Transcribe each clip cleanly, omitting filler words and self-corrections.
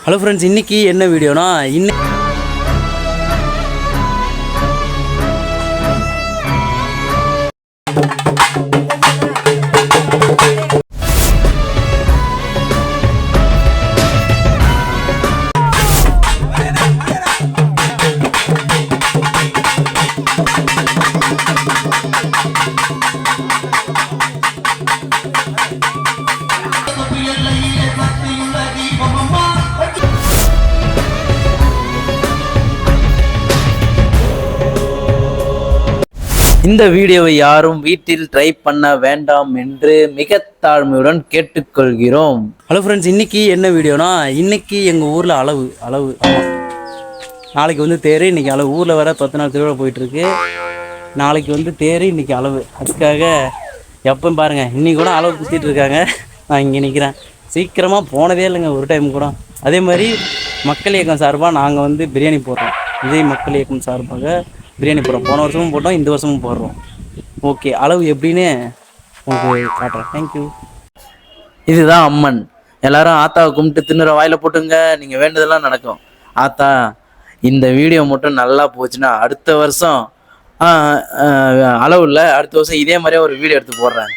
Hello friends, இன்றைக்கி என்ன வீடியோனா இந்த வீடியோவை யாரும் வீட்டில் ட்ரை பண்ண வேண்டாம் என்று மிக தாழ்மையுடன் கேட்டுக்கொள்கிறோம். ஹலோ ஃப்ரெண்ட்ஸ், இன்றைக்கி என்ன வீடியோனா இன்றைக்கி எங்கள் ஊரில் அளவு ஆமாம், நாளைக்கு வந்து தேர். இன்றைக்கி அளவு ஊரில் வர 10 நாள் திருவிழா போயிட்டுருக்கு. நாளைக்கு வந்து தேர், இன்றைக்கி அளவு. அதுக்காக எப்பவும் பாருங்கள், இன்றைக்கி கூட அளவு குத்திட்டு இருக்காங்க. நான் இங்கே நிற்கிறேன். சீக்கிரமாக போனதே இல்லைங்க ஒரு டைம் கூட. அதே மாதிரி மக்கள் இயக்கம் சார்பாக நாங்கள் வந்து பிரியாணி போடுறோம். விஜய் மக்கள் இயக்கம் சார்பாக பிரியாணி போடுறோம். போன வருஷமும் போட்டோம், இந்த வருஷமும் போடுறோம். ஓகே, அளவு எப்படின்னு உங்களுக்கு காட்டுறேன். தேங்க்யூ. இதுதான் அம்மன். எல்லாரும் ஆத்தாவை கும்பிட்டு தின்னுற வாயில போட்டுங்க, நீங்கள் வேண்டதெல்லாம் நடக்கும். ஆத்தா, இந்த வீடியோ மட்டும் நல்லா போச்சுன்னா அடுத்த வருஷம் அளவு இல்லை, அடுத்த வருஷம் இதே மாதிரியே ஒரு வீடியோ எடுத்து போடுறேன்.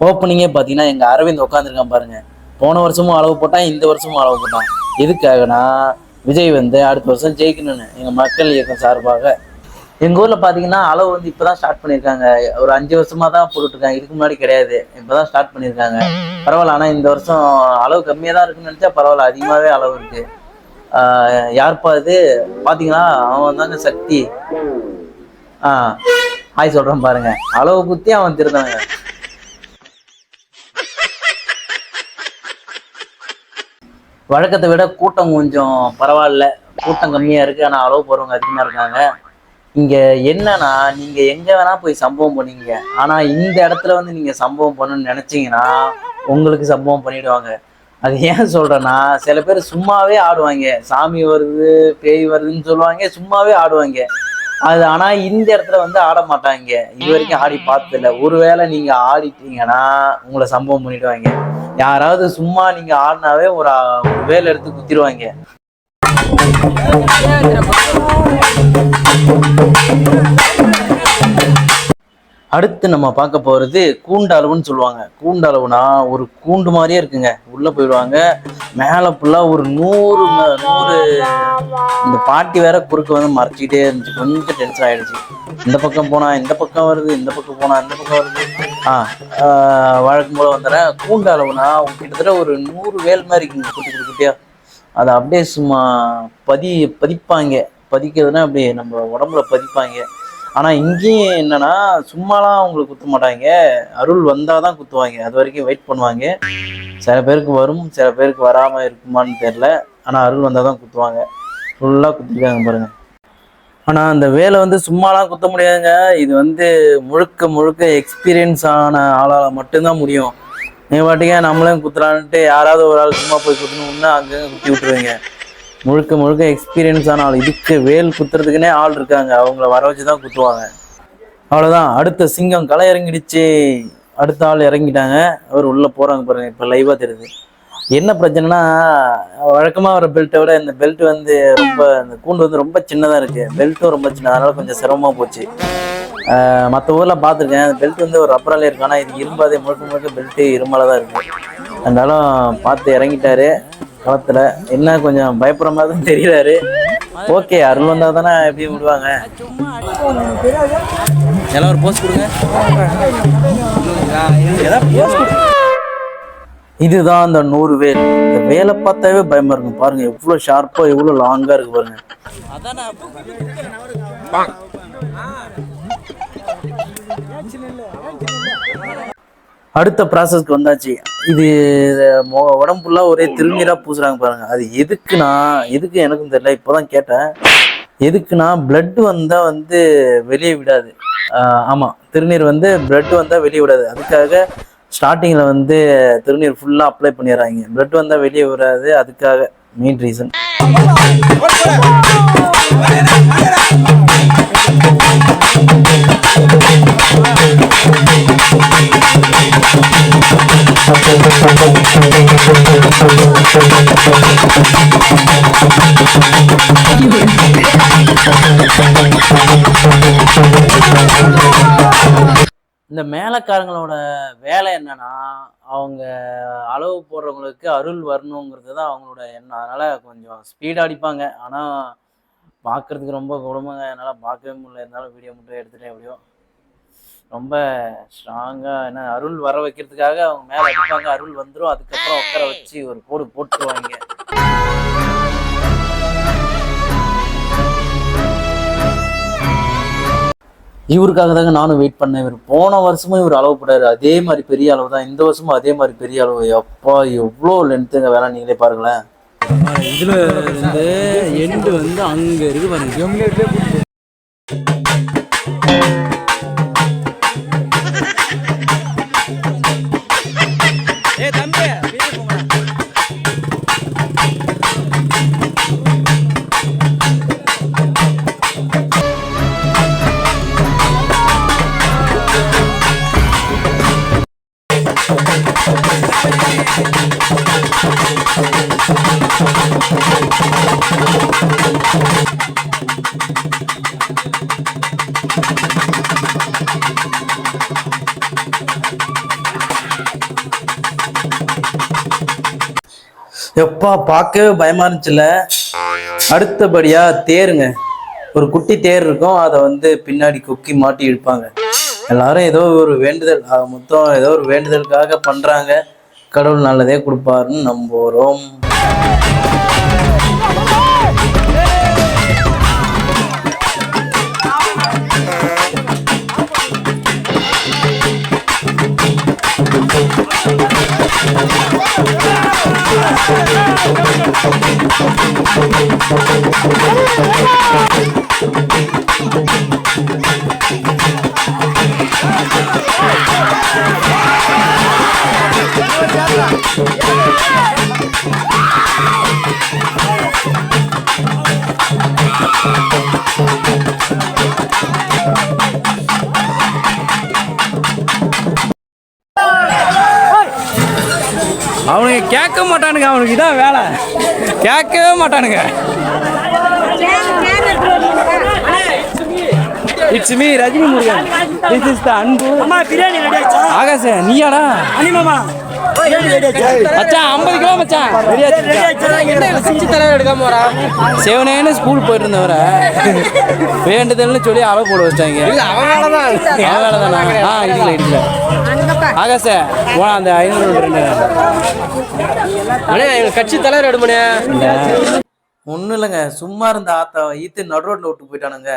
ஓப்பனிங்கே பார்த்தீங்கன்னா எங்கள் அரவிந்த் உட்காந்துருக்கான் பாருங்க. போன வருஷமும் அளவு போட்டான், இந்த வருஷமும் அளவு போட்டான். எதுக்காகனா விஜய் வந்து அடுத்த வருஷம் ஜெயிக்கணும்னு எங்கள் மக்கள் இயக்கம் சார்பாக. எங்கள் ஊரில் பார்த்தீங்கன்னா அளவு வந்து இப்போ தான் ஸ்டார்ட் பண்ணியிருக்காங்க. ஒரு 5 வருஷமாக தான் போட்டுட்ருக்காங்க. இதுக்கு முன்னாடி கிடையாது, இப்போ தான் ஸ்டார்ட் பண்ணியிருக்காங்க. பரவாயில்ல. ஆனால் இந்த வருஷம் அளவு கம்மியாக தான் இருக்குன்னு நினச்சா பரவாயில்ல, அதிகமாகவே அளவு இருக்குது. யாருப்பா இது பார்த்தீங்கன்னா அவன் தாங்க சக்தி. ஹாய் சொல்கிறேன் பாருங்க. அளவு குத்தி அவன் திருந்தாங்க. வழக்கத்தை விட கூட்டம் கொஞ்சம் பரவாயில்ல, கூட்டம் கம்மியாக இருக்குது. ஆனால் அளவு போகிறவங்க அதிகமாக இருக்காங்க. இங்கே என்னன்னா, நீங்கள் எங்கே வேணால் போய் சம்பவம் பண்ணீங்க, ஆனால் இந்த இடத்துல வந்து நீங்கள் சம்பவம் பண்ணணும்னு நினச்சிங்கன்னா உங்களுக்கு சம்பவம் பண்ணிவிடுவாங்க. அது ஏன் சொல்கிறேன்னா, சில பேர் சும்மாவே ஆடுவாங்க. சாமி வருது, பேய் வருதுன்னு சொல்லுவாங்க, சும்மாவே ஆடுவாங்க. அது ஆனால் இந்த இடத்துல வந்து ஆட மாட்டாங்க. இது வரைக்கும் ஆடி பார்த்ததில்ல. ஒருவேளை நீங்கள் ஆடிட்டீங்கன்னா உங்களை சம்பவம் பண்ணிவிடுவாங்க. யாராவது சும்மா நீங்க ஆடினாவே ஒரு வேலை எடுத்து குத்திடுவாங்க. அடுத்து நம்ம பார்க்க போறது கூண்டளவுன்னு சொல்லுவாங்க. கூண்டளவுனா ஒரு கூண்டு மாதிரியே இருக்குங்க. உள்ள போயிடுவாங்க. மேல ஃபுல்லா ஒரு 100 இந்த பாட்டி வேற குறுக்க வந்து மறைச்சிக்கிட்டே இருந்துச்சு. கொஞ்சம் டென்ஷன் ஆயிடுச்சு. இந்த பக்கம் போனா இந்த பக்கம் வருது, இந்த பக்கம் போனா இந்த பக்கம் வருது. வழக்கம் போல வந்துடுறேன். கூண்டு அளவுனா கிட்டத்தட்ட ஒரு 100 வேல் மாதிரி இருக்குங்க, குட்டி குட்டியா. அதை அப்படியே சும்மா பதிப்பாங்க. பதிக்கிறதுனா அப்படியே நம்ம உடம்புல பதிப்பாங்க. ஆனால் இங்கேயும் என்னன்னா, சும்மாலாம் அவங்களுக்கு குத்த மாட்டாங்க. அருள் வந்தால் தான் குத்துவாங்க. அது வரைக்கும் வெயிட் பண்ணுவாங்க. சில பேருக்கு வரும், சில பேருக்கு வராமல் இருக்குமான்னு தெரில. ஆனால் அருள் வந்தால் தான் குத்துவாங்க. ஃபுல்லாக குத்திருக்காங்க பாருங்க. ஆனால் அந்த வேலை வந்து சும்மாலாம் குத்த முடியாதுங்க. இது வந்து முழுக்க எக்ஸ்பீரியன்ஸ் ஆன ஆளால் மட்டும்தான் முடியும். நீ பாட்டிங்க நம்மளையும் குத்துறான்ட்டு யாராவது ஒரு ஆள் சும்மா போய் குத்தணும்னா அங்கங்கே குத்தி விட்டுருவீங்க. முழுக்க எக்ஸ்பீரியன்ஸ் ஆன ஆள். இதுக்கு வேல் குத்துறதுக்குன்னே ஆள் இருக்காங்க. அவங்கள வர வச்சு தான் குத்துவாங்க. அவ்வளோதான். அடுத்த சிங்கம் களை இறங்கிடுச்சு. அடுத்த ஆள் இறங்கிட்டாங்க. அவர் உள்ளே போகிறாங்க பாருங்க. இப்போ லைவாக தெரியுது. என்ன பிரச்சனைனா, வழக்கமாக வர பெல்ட்டை விட இந்த பெல்ட் வந்து ரொம்ப, இந்த கூண்டு வந்து ரொம்ப சின்னதாக இருக்குது. பெல்ட்டும் ரொம்ப சின்னதாக, அதனால் கொஞ்சம் சிரமமாக போச்சு. மற்ற ஊரில் பார்த்துருக்கேன், அந்த பெல்ட் வந்து ஒரு ரப்பராலே இருக்கு. ஆனால் இது இரும்பாதே, முழுக்க பெல்ட்டு இரும்பால தான் இருக்குது. அதனாலும் பார்த்து இறங்கிட்டாரு களத்தில். என்ன கொஞ்சம் பயப்படுற மாதிரி தான் தெரியுறாரு. ஓகே, அருள் வந்தால் தானே எப்படி விடுவாங்க. எல்லாம் ஒரு போஸ்ட் கொடுங்க. இதுதான் அந்த 100 வேல். இந்த வேலை பார்த்தாவே பயமா இருக்கும். பாருங்க எவ்வளவு ஷார்ப்பா, எவ்வளவு லாங்கா இருக்கு பாருங்க. அடுத்த ப்ராசஸ்க்கு வந்தாச்சு. இது உடம்பு ஃபுல்லா ஒரே திருநீரா பூசுறாங்க பாருங்க. அது எதுக்கு எனக்கும் தெரியல. இப்போதான் கேட்டேன். எதுக்குன்னா, பிளட் வந்தா வந்து வெளியே விடாது. ஆமா, திருநீர் வந்து பிளட் வந்தா வெளியே விடாது. அதுக்காக ஸ்டார்டிங்கில் வந்து திருநீர் ஃபுல்லாக அப்ளை பண்ணிடுறாங்க. பிளட் வந்தால் வெளியே வராது. அதுக்காக மெயின் ரீசன். இந்த மேலக்காரங்களோட வேலை என்னன்னா, அவங்க அளவு போடுறவங்களுக்கு அருள் வரணுங்கிறது தான் அவங்களோட எண்ணம். அதனால கொஞ்சம் ஸ்பீடா அடிப்பாங்க. ஆனா பார்க்கறதுக்கு ரொம்ப கொடுமைங்க. என்னால பார்க்கவே முடியல. இருந்தாலும் வீடியோ மட்டும் எடுத்துட்டேன் எப்படியோ. ரொம்ப ஸ்ட்ராங்கா ஏன்னா அருள் வர வைக்கிறதுக்காக அவங்க மேல அடிப்பாங்க. அருள் வந்துரும். அதுக்கப்புறம் உட்கார வச்சு ஒரு போடு போட்டுருவாங்க. இவருக்காக தாங்க நானும் வெயிட் பண்ணேன். இவர் போன வருஷமும் இவர் அளவு போட்டாரு. அதே மாதிரி பெரிய அளவு தான். இந்த வருஷமும் அதே மாதிரி பெரிய அளவு. அப்பா எவ்வளோ லென்த்துங்க வேலை, நீங்களே பாருங்களேன். இதுல இருந்து எண்டு வந்து அங்க இருக்கு பாருங்க. எப்பா பார்க்கவே பயமா இருந்துச்சுல்ல. அடுத்தபடியா தேருங்க. ஒரு குட்டி தேர் இருக்கும். அதை வந்து பின்னாடி கொக்கி மாட்டி இழுப்பாங்க. எல்லாரும் ஏதோ ஒரு வேண்டுதல், மொத்தம் ஏதோ ஒரு வேண்டுதலுக்காக பண்றாங்க. கடவுள் நல்லதே கொடுப்பாருன்னு நம்புறோம். அவனுங்க கேட்க மாட்டானுங்க. அவனுக்கு இதான் வேலை, கேட்கவே மாட்டானுங்க. It's me Rajini Murugan. This is the அன்பு. ஆகாஷ் நீயாடா? மச்சான் 50 கிலோ மச்சான் செஞ்சு தலைவர் எடுக்காம வரா. செவனேன்னு ஸ்கூல் போயிட்டு இருந்தவர வேண்டுதல்னு சொல்லி அளவு போட வச்சாங்க. அவன் வேலை தானா? இடிக்கல இடிக்கல. ஆகாஷ அந்த 500 கட்சி தலைவர் எடுமனே. ஒன்றும் இல்லைங்க, சும்மா இருந்த ஆத்தா ஈத்து நடு ரோட்ல விட்டு போயிட்டானுங்க.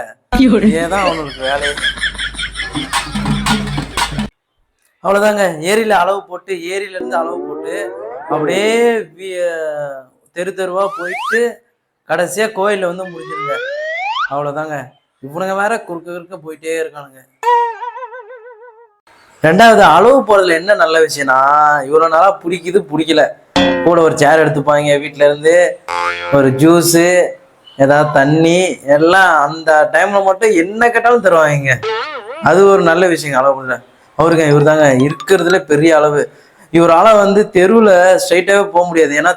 ஏதான் அவனுக்கு வேலையை. அவ்வளோதாங்க. ஏரியில அளவு போட்டு, ஏரியில இருந்து அளவு போட்டு அப்படியே தெரு தெருவா போயிட்டு கடைசியா கோயில்ல வந்து முடிஞ்சிருங்க. அவ்வளோதாங்க. இவனுங்க வேற குறுக்க போயிட்டே இருக்கானுங்க. ரெண்டாவது, அளவு போறதுல என்ன நல்ல விஷயம்னா, இவ்வளவு நாளா பிடிக்கல. கூட ஒரு சேர் எடுத்துப்பாங்க, வீட்டுல இருந்து ஒரு ஜூஸு, ஏதாவது தண்ணி எல்லாம் அந்த டைம்ல மட்டும் என்ன கேட்டாலும் தருவாங்க. அது ஒரு நல்ல விஷயங்க. அளவு பண்ண அவருங்க இவர் தாங்க இருக்கிறதுல பெரிய அளவு. இவர் வந்து தெருவில் ஸ்ட்ரைட்டாகவே போக முடியாது. ஏன்னா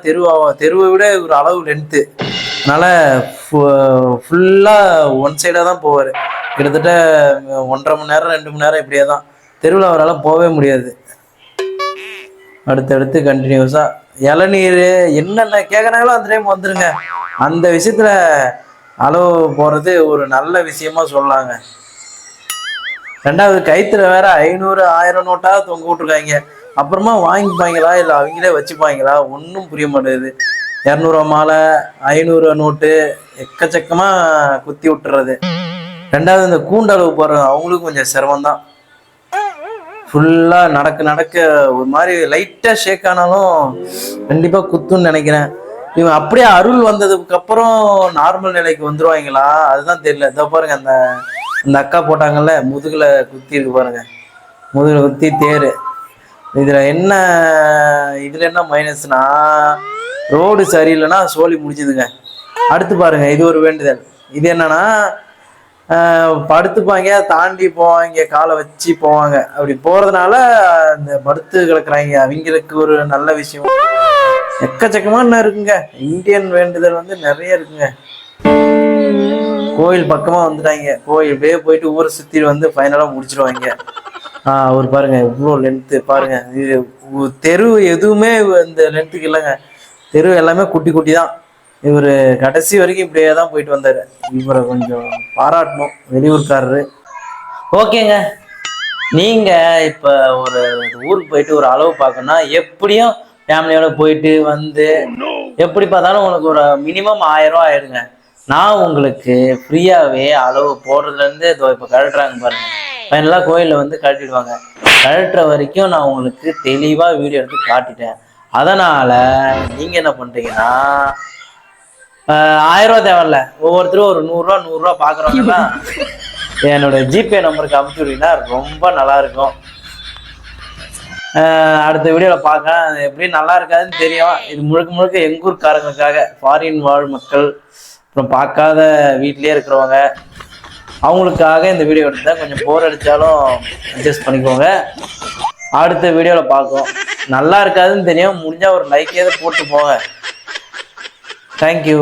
தெருவை விட இவர் அளவு லென்த்து. அதனால ஃபுல்லாக ஒன் சைடாக தான் போவார். கிட்டத்தட்ட 1.5 மணி நேரம் 2 மணி நேரம் இப்படியே தான். தெருவில் அவரால் போகவே முடியாது. அடுத்தடுத்து கண்டினியூஸாக இளநீர் என்னென்ன கேட்குறாங்களோ அந்த டைம் வந்துருங்க. அந்த விஷயத்துல அளவு போகிறது ஒரு நல்ல விஷயமா சொல்லலாங்க. ரெண்டாவது, கைத்துல வேற 500 1000 நோட்டாக தொங்க விட்டுருக்காங்க. அப்புறமா வாங்கிப்பாங்களா இல்லை அவங்களே வச்சுப்பாங்களா ஒன்றும் புரிய மாட்டேங்குது. 200 மாலை 500 நோட்டு எக்கச்சக்கமா குத்தி விட்டுறது. ரெண்டாவது, இந்த கூண்டளவு போடுறது அவங்களுக்கும் கொஞ்சம் சிரமம் தான். ஃபுல்லாக நடக்க ஒரு மாதிரி லைட்டாக ஷேக் ஆனாலும் கண்டிப்பாக குத்துன்னு நினைக்கிறேன். இவன் அப்படியே அருள் வந்ததுக்கு அப்புறம் நார்மல் நிலைக்கு வந்துருவாங்களா அதுதான் தெரியல. இதோ பாருங்க, அந்த அக்கா போட்டாங்கல்ல முதுகுல குத்தி இருக்கு பாருங்க, முதுகுல குத்தி தேர். இதுல என்ன மைனஸ்னா, ரோடு சரியில்லைன்னா சோழி முடிச்சுதுங்க. அடுத்து பாருங்க, இது ஒரு வேண்டுதல். இது என்னன்னா, படுத்துப்பாங்க, தாண்டி போவாங்க, காலை வச்சு போவாங்க. அப்படி போறதுனால இந்த படுத்து கிடக்குறாங்க அவங்களுக்கு ஒரு நல்ல விஷயம். எக்கச்சக்கமா என்ன இருக்குங்க, இந்தியன் வேண்டுதல் வந்து நிறைய இருக்குங்க. கோயில் பக்கமா வந்துட்டாங்க, கோயில் இப்படியே போயிட்டு ஊரை சுத்தி வந்து ஃபைனலா முடிச்சிருவாங்க. அவர் பாருங்க இவ்வளோ லென்த்து பாருங்க, இது தெரு எதுவுமே இந்த லென்த்துக்கு இல்லைங்க. தெரு எல்லாமே குட்டி குட்டி தான். இவர் கடைசி வரைக்கும் இப்படியே தான் போயிட்டு வந்தாரு. இவரை கொஞ்சம் பாராட்டணும், வெளியூர்காரரு. ஓகேங்க, நீங்க இப்ப ஒரு ஊருக்கு போயிட்டு ஒரு அளவு பார்க்கணும்னா எப்படியும் ஃபேமிலியோட போயிட்டு வந்து எப்படி பார்த்தாலும் உங்களுக்கு ஒரு மினிமம் 1000 ரூபா ஆயிடுங்க. நான் உங்களுக்கு ஃப்ரீயாவே அளவு போடுறதுல இருந்து இப்போ கழட்டுறாங்க பாருங்க, ஃபைனலாக கோயிலில் வந்து கழட்டிடுவாங்க. கழட்டுற வரைக்கும் நான் உங்களுக்கு தெளிவா வீடியோ எடுத்து காட்டிட்டேன். அதனால நீங்க என்ன பண்றீங்கன்னா 1000 ரூபா தேவையில்ல, ஒவ்வொருத்தரும் ஒரு 100 ரூபா பாக்குறவங்க என்னோட ஜிபே நம்பருக்கு அனுப்பிச்சு விட்டீங்கன்னா ரொம்ப நல்லா இருக்கும். அடுத்த வீடியோவில் பார்க்கலாம். எப்படி நல்லா இருக்காதுன்னு தெரியும். இது முழுக்க முழுக்க எங்கூர்காரங்களுக்காக, ஃபாரின் வாழ் மக்கள், அப்புறம் பார்க்காத வீட்லேயே இருக்கிறவங்க, அவங்களுக்காக இந்த வீடியோ எடுத்தால் கொஞ்சம் போர் அடித்தாலும் அட்ஜஸ்ட் பண்ணிக்கோங்க. அடுத்த வீடியோவில் பார்ப்போம். நல்லா இருக்காதுன்னு தெரியும், முடிஞ்சால் ஒரு லைக் ஏதாவது போட்டு போங்க. தேங்க்யூ.